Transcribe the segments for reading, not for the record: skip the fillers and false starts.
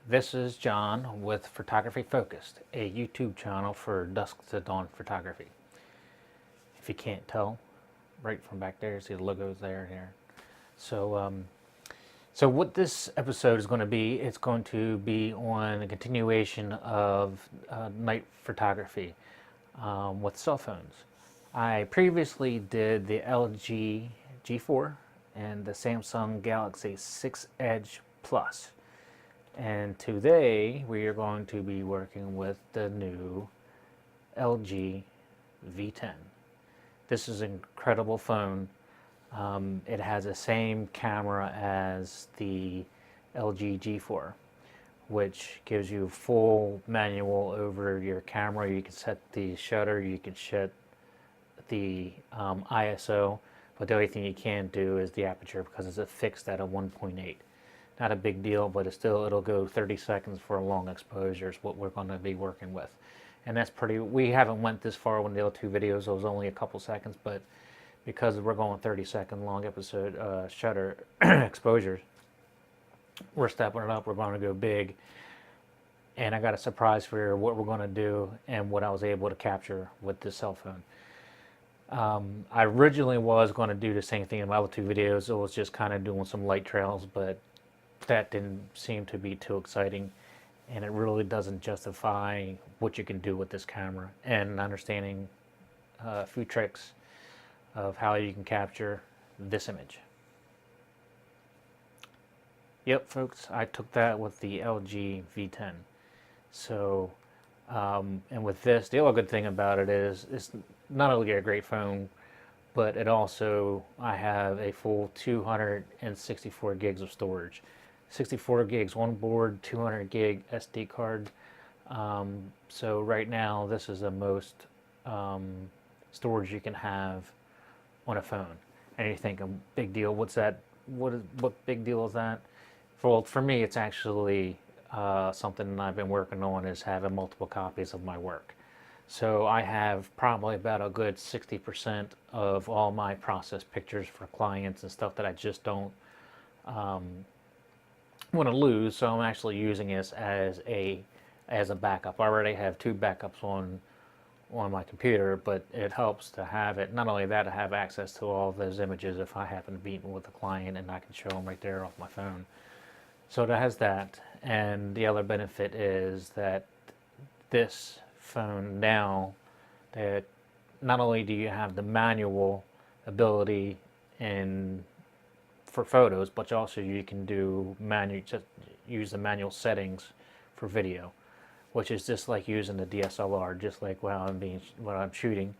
This is John with Photography Focused, a YouTube channel for dusk to dawn photography. If you can't tell, right from back there, see the logos there and here. So what this episode is going to be, it's going to be on a continuation of night photography with cell phones. I previously did the LG G4 and the Samsung Galaxy 6 Edge Plus. And today we are going to be working with the new LG V10. This is an incredible phone. It has the same camera as the LG G4, which gives you full manual over your camera. You can set the shutter, you can set the ISO, but the only thing you can't do is the aperture because it's fixed at a 1.8. Not a big deal, but it'll go 30 seconds for a long exposure is what we're going to be working with. And that's we haven't went this far with the other two videos. It was only a couple seconds, but because we're going 30-second long episode shutter exposures, we're stepping it up. We're going to go big. And I got a surprise for you what we're going to do and what I was able to capture with this cell phone. I originally was going to do the same thing in my other two videos. It was just kind of doing some light trails, but that didn't seem to be too exciting, and it really doesn't justify what you can do with this camera and understanding a few tricks of how you can capture this image. Yep, folks, I took that with the LG V10. So, and with this, the other good thing about it is it's not only a great phone, but it also, I have a full 264 gigs of storage. 64 gigs on board, 200 gig SD card. So right now, this is the most storage you can have on a phone. And you think, a big deal? What's that? What big deal is that? For me, it's actually something I've been working on is having multiple copies of my work. So I have probably about a good 60% of all my process pictures for clients and stuff that I just don't want to lose. So I'm actually using this as a backup. I already have two backups on my computer, but it helps to have it. Not only that, to have access to all of those images if I happen to be with a client, and I can show them right there off my phone. So it has that, and the other benefit is that this phone now, that not only do you have the manual ability for photos, but also you can do just use the manual settings for video, which is just like using the DSLR, just like when I'm shooting.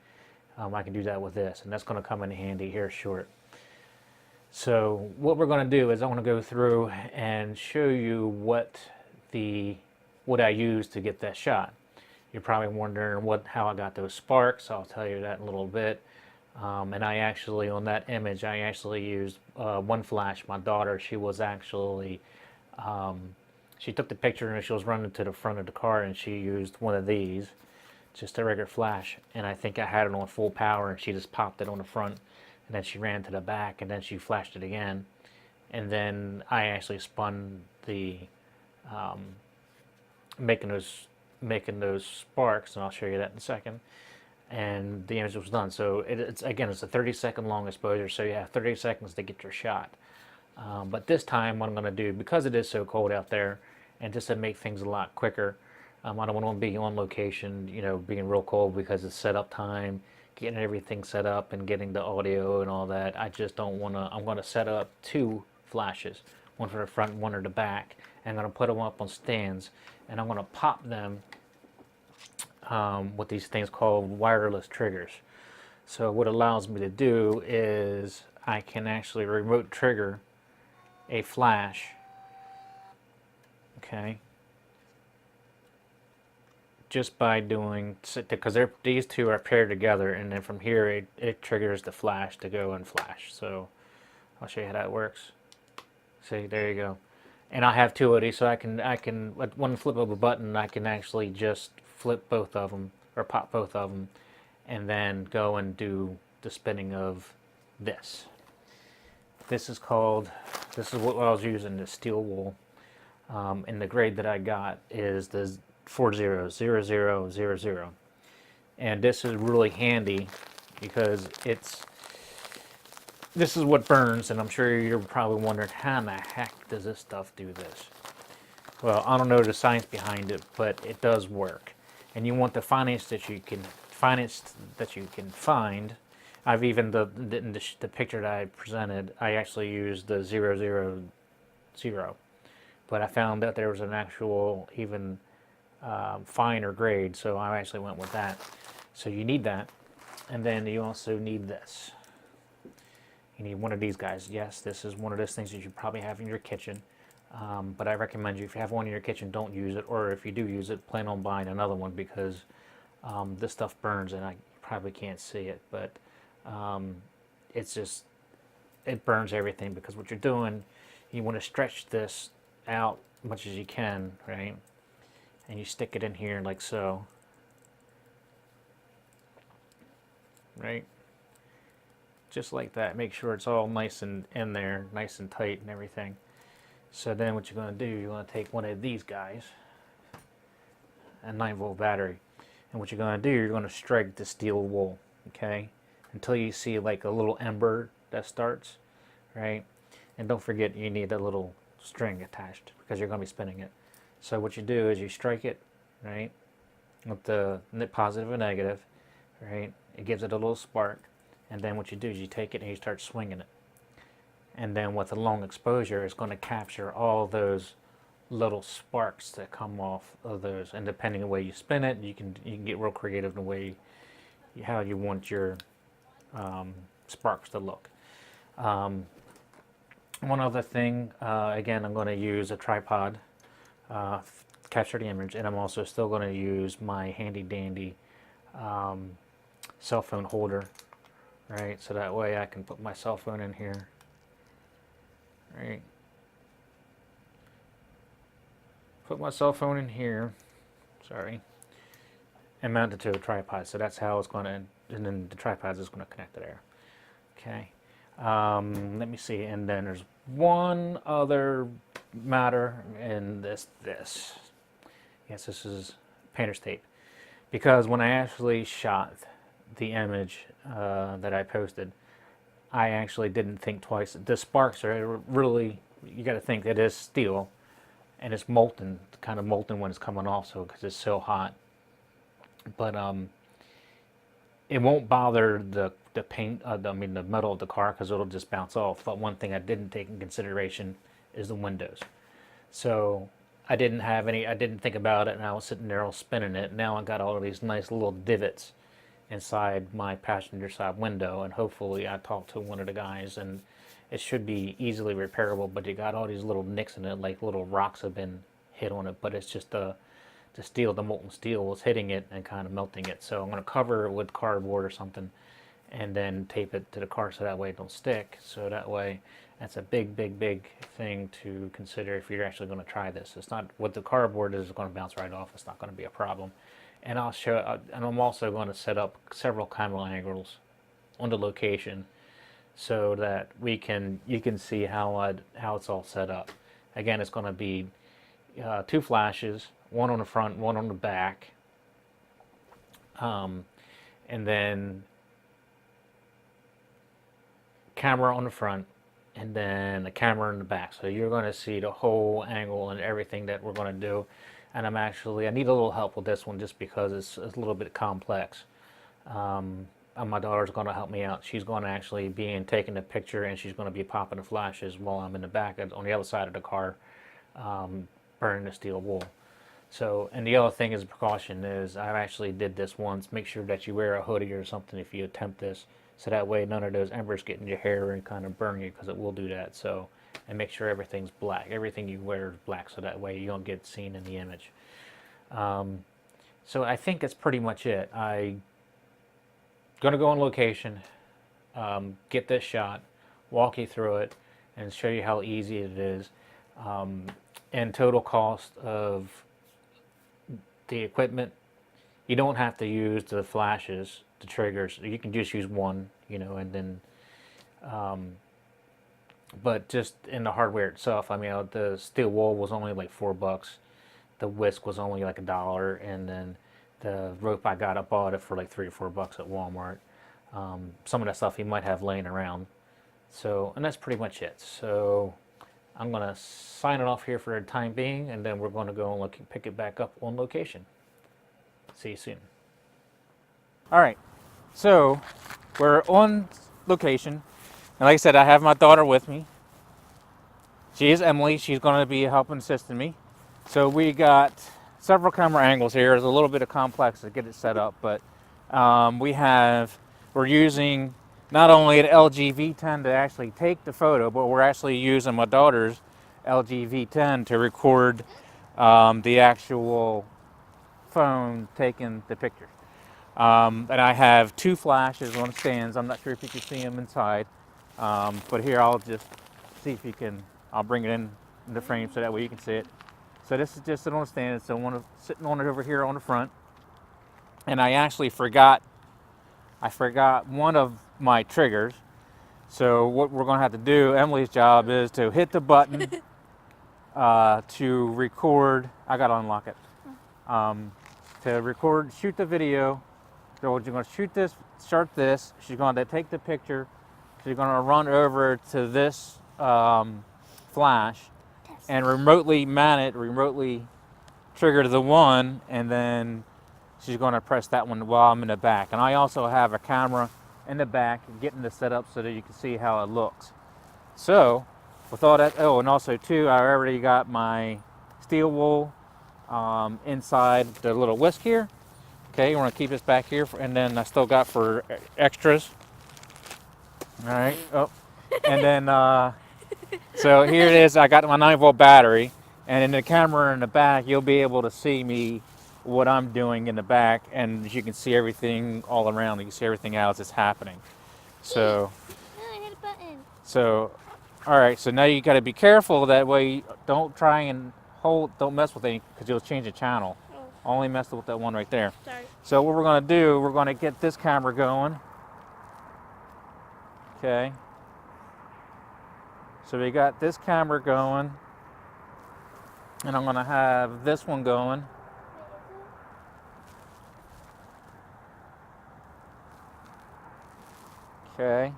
I can do that with this, and that's going to come in handy here short. So what we're going to do is I want to go through and show you what I used to get that shot. You're probably wondering how I got those sparks. I'll tell you that in a little bit. And I actually, on that image, I actually used one flash. My daughter, she was actually, she took the picture and she was running to the front of the car, and she used one of these, just a regular flash. And I think I had it on full power, and she just popped it on the front, and then she ran to the back, and then she flashed it again. And then I actually spun the, making those sparks, and I'll show you that in a second. And the image was done. So it's a 30-second long exposure, so you have 30 seconds to get your shot. But this time what I'm going to do, because it is so cold out there, and just to make things a lot quicker, I don't want to be on location, being real cold, because it's setup time, getting everything set up and getting the audio and all that. I just don't want to. I'm going to set up two flashes, one for the front and one for the back, and I'm going to put them up on stands, and I'm going to pop them with these things called wireless triggers. So what it allows me to do is I can actually remote trigger a flash, okay, just by doing, because these two are paired together, and then from here it triggers the flash to go and flash. So I'll show you how that works. See, there you go. And I have two of these, so I can with one flip of a button, I can actually just flip both of them, or pop both of them, and then go and do the spinning of this. This is what I was using, the steel wool. And the grade that I got is the 400000. And this is really handy because this is what burns, and I'm sure you're probably wondering, how in the heck does this stuff do this? Well, I don't know the science behind it, but it does work. And you want the finest that you can find. I've even the picture that I presented, I actually used the 000, but I found that there was an actual even finer grade, so I actually went with that. So you need that, and then you also need this. You need one of these guys. Yes, this is one of those things that you probably have in your kitchen, but I recommend you, if you have one in your kitchen, don't use it, or if you do use it, plan on buying another one, because this stuff burns, and I probably can't see it, but it's just, it burns everything, because what you're doing, you want to stretch this out as much as you can, right? And you stick it in here like so, right? Just like that. Make sure it's all nice and in there, nice and tight and everything. So then what you're going to do, you're going to take one of these guys, a 9-volt battery, and what you're going to do, you're going to strike the steel wool, okay, until you see like a little ember that starts, right? And don't forget, you need a little string attached, because you're going to be spinning it. So what you do is you strike it, right, with the positive and negative, right? It gives it a little spark, and then what you do is you take it and you start swinging it. And then with a long exposure, it's going to capture all those little sparks that come off of those. And depending on the way you spin it, you can get real creative in the way how you want your sparks to look. One other thing, again, I'm going to use a tripod capture the image, and I'm also still going to use my handy dandy cell phone holder, right? So that way I can put my cell phone in here, right? Put my cell phone in here, sorry, and mount it to a tripod. So that's how it's going to, and then the tripod is going to connect to there. Okay. Let me see, and then there's one other matter in this. Yes, this is painter's tape, because when I actually shot the image that I posted, I actually didn't think twice. The sparks are really, you got to think it is steel, and it's molten, kind of molten when it's coming off, so because it's so hot. But it won't bother the paint, the metal of the car, because it'll just bounce off. But one thing I didn't take in consideration is the windows. So I didn't think about it, and I was sitting there all spinning it. Now I got all of these nice little divots inside my passenger side window, and hopefully I talked to one of the guys, and it should be easily repairable, but you got all these little nicks in it, like little rocks have been hit on it, but it's just the steel, the molten steel was hitting it and kind of melting it. So I'm going to cover it with cardboard or something, and then tape it to the car so that way it don't stick. So that way, that's a big thing to consider if you're actually going to try this. It's not, what the cardboard is going to bounce right off. It's not going to be a problem. And I'll show, and I'm also going to set up several camera angles on the location so that you can see how it's all set up. Again, it's going to be 2 flashes, one on the front, one on the back, and then camera on the front, and then a camera in the back. So you're going to see the whole angle and everything that we're going to do. And I need a little help with this one, just because it's a little bit complex. And my daughter's going to help me out. She's going to actually be taking the picture, and she's going to be popping the flashes while I'm in the back on the other side of the car, burning the steel wool. So, and the other thing as a precaution is, I actually did this once. Make sure that you wear a hoodie or something if you attempt this, so that way none of those embers get in your hair and kind of burn you, because it will do that. So, and make sure everything's black. Everything you wear is black, so that way you don't get seen in the image. So I think that's pretty much it. I'm going to go on location, get this shot, walk you through it, and show you how easy it is. And total cost of the equipment, you don't have to use the flashes, the triggers. You can just use one, and then But just in the hardware itself, I mean, the steel wool was only like $4. The whisk was only like $1, and then the rope I bought it for like $3 or $4 at Walmart. Some of that stuff you might have laying around. So, and that's pretty much it. So, I'm gonna sign it off here for the time being, and then we're going to go and pick it back up on location. See you soon. All right, so we're on location, and like I said, I have my daughter with me. She is Emily. She's going to be helping assisting me. So we got several camera angles here. It's a little bit of complex to get it set up, but we're using not only an LG V10 to actually take the photo, but we're actually using my daughter's LG V10 to record the actual phone taking the pictures. And I have two flashes on stands. I'm not sure if you can see them inside, but here I'll just see if you can. I'll bring it in the frame so that way you can see it. So this is just on a stand. So one sitting on it over here on the front, and I actually forgot one of my triggers. So what we're going to have to do, Emily's job is to hit the button to record. I got to unlock it. To record, shoot the video. So you're going to start this. She's going to take the picture. She's going to run over to this flash and remotely man it, remotely trigger the one, and then she's going to press that one while I'm in the back. And I also have a camera in the back getting this set up so that you can see how it looks. So with all that, oh, and also too, I already got my steel wool inside the little whisk here. Okay, you want to keep this back here, and then I still got for extras. All right. Oh, and then so here it is. I got my 9-volt battery, and in the camera in the back, you'll be able to see me what I'm doing in the back, and you can see everything all around. You can see everything else that's happening. So, I hit a button. So, all right. So now you got to be careful. That way, don't try and don't mess with it because you'll change the channel. Only messed with that one right there. Sorry. So what we're going to do, we're going to get this camera going. Okay. So we got this camera going. And I'm going to have this one going. Okay.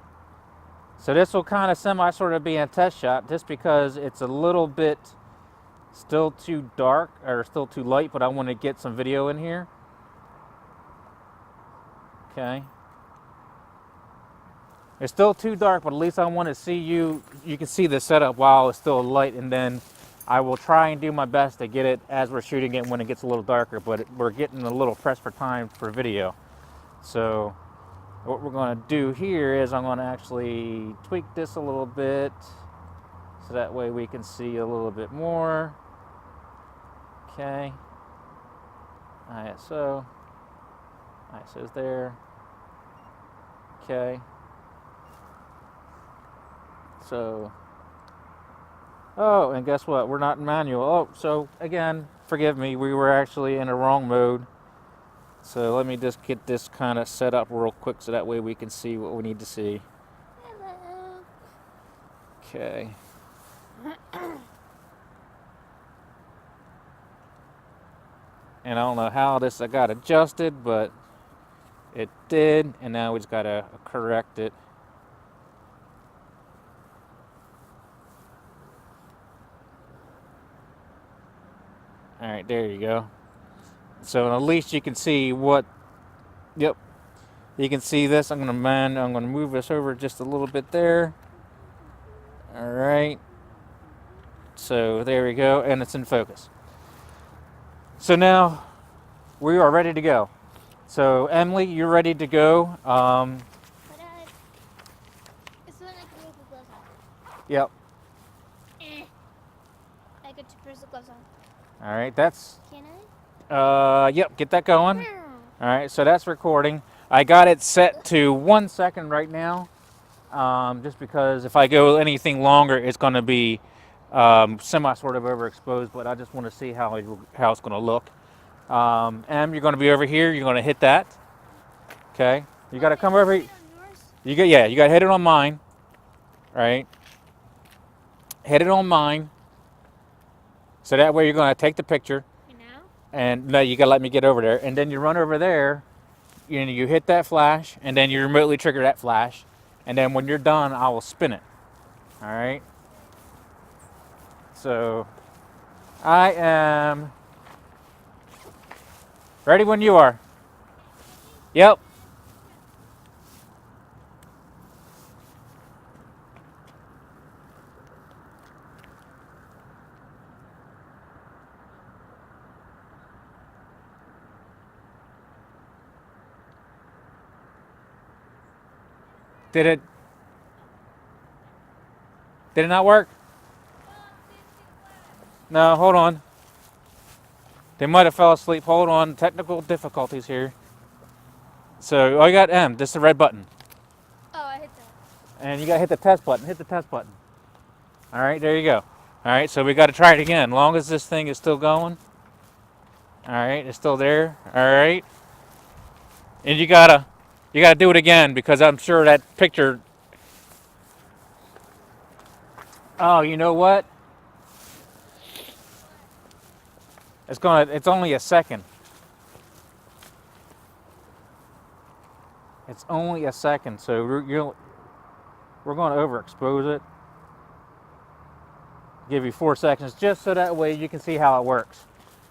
So this will kind of sort of be a test shot just because it's a little bit still too dark or still too light, but I want to get some video in here. Okay. It's still too dark, but at least I want to see you can see the setup while it's still light, and then I will try and do my best to get it as we're shooting it when it gets a little darker, but we're getting a little pressed for time for video. So what we're going to do here is I'm going to actually tweak this a little bit so that way we can see a little bit more. Okay. ISO's there. Okay. So, oh, and guess what? We're not in manual. Oh, so again, forgive me, we were actually in a wrong mode. So let me just get this kind of set up real quick so that way we can see what we need to see. Hello. Okay. And I don't know how I got adjusted, but it did, and now we just gotta correct it. All right, there you go. So at least you can see what, yep, you can see this. I'm gonna move this over just a little bit there. All right. So there we go, and it's in focus. So now we are ready to go. So Emily, you're ready to go. It's when I can make the gloves on. Yep. I get to press the gloves on. All right, that's. Can I? Yep, get that going. All right, so that's recording. I got it set to 1 second right now, just because if I go anything longer, it's going to be semi sort of overexposed, but I just want to see how it's going to look. Em, you're going to be over here. You're going to hit that. Okay. You got to come over. You got to hit it on mine. Right. hit it on mine. So that way you're going to take the picture. You know? And no, you got to let me get over there. And then you run over there. You hit that flash, and then you remotely trigger that flash. And then when you're done, I will spin it. All right? So I am ready when you are. Yep. Did it not work? No, hold on. They might have fell asleep. Hold on. Technical difficulties here. So all you got M, this is the red button. Oh, I hit that. And you got to hit the test button. Hit the test button. All right, there you go. All right, so we got to try it again. Long as this thing is still going. All right, it's still there. All right. And you gotta do it again because I'm sure that picture. Oh, you know what? It's only a second. It's only a second, so we're going to overexpose it. Give you 4 seconds just so that way you can see how it works.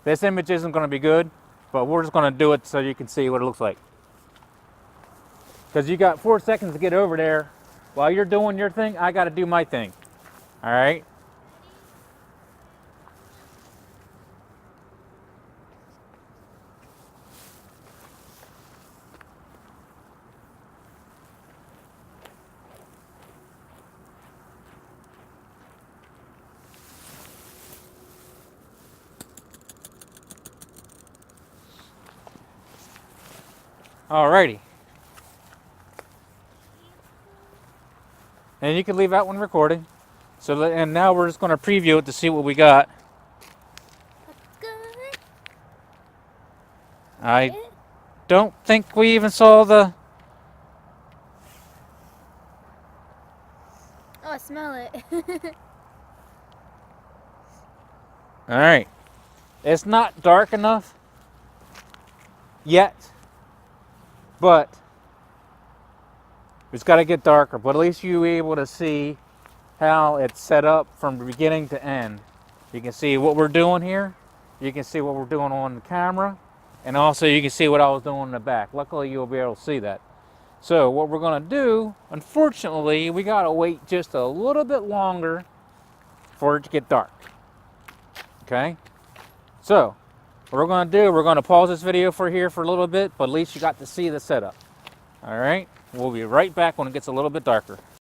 This image isn't going to be good, but we're just going to do it so you can see what it looks like. Because you got 4 seconds to get over there. While you're doing your thing, I got to do my thing. All right? Alrighty. And you can leave out when recording. So, and now we're just going to preview it to see what we got. Good. I don't think we even saw the... Oh, I smell it. Alright. It's not dark enough yet, but it's got to get darker. But at least you'll be able to see how it's set up from beginning to end. You can see what we're doing here. You can see what we're doing on the camera. And also you can see what I was doing in the back. Luckily you'll be able to see that. So what we're going to do, unfortunately, we got to wait just a little bit longer for it to get dark. Okay? So what we're going to do, we're going to pause this video for here for a little bit, but at least you got to see the setup. All right? We'll be right back when it gets a little bit darker.